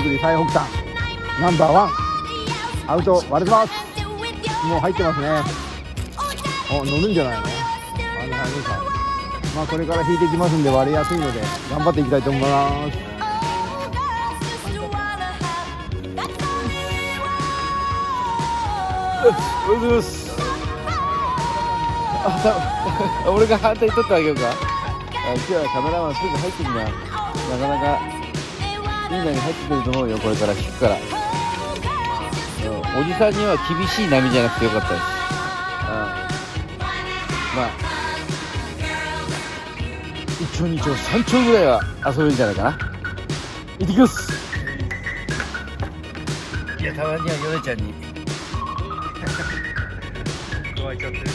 り最北端ナンバーワンアウト割れてます。もう入ってますね。乗るんじゃないの？入りました。まあこれから引いていきますんで割れやすいので頑張っていきたいと思います。おはようございます。俺が反対に取ってあげようか。今日はカメラマンすぐ入ってきな。なかなかいい波入ってくると思うよ。これから引くから、おじさんには厳しい波じゃなくてよかったです。まあ1丁2丁3丁ぐらいは遊べるんじゃないかな。行ってきます。いや、たまにはヨネちゃんに加えちゃってる。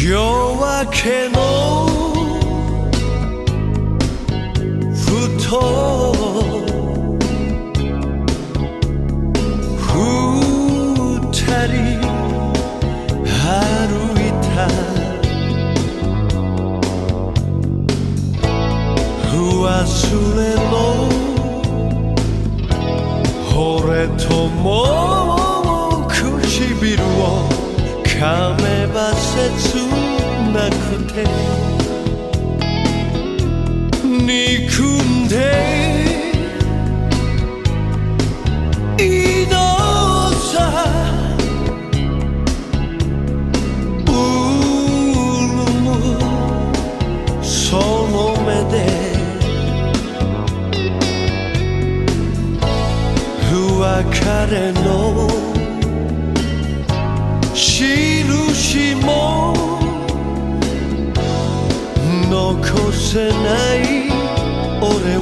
夜明けのふと二人歩いた忘れの俺とも唇を噛めば切なくて憎んでいいのさ潤むその目で別れの印も残せない俺を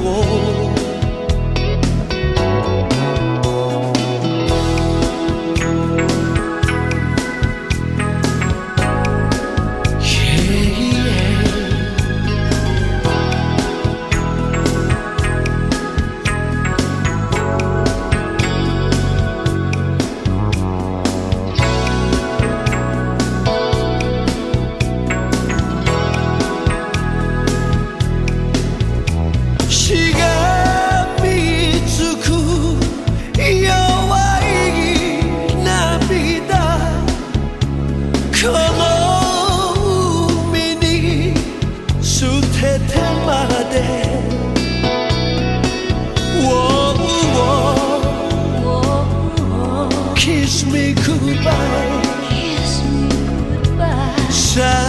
Kiss me goodbye. Kiss me goodbye.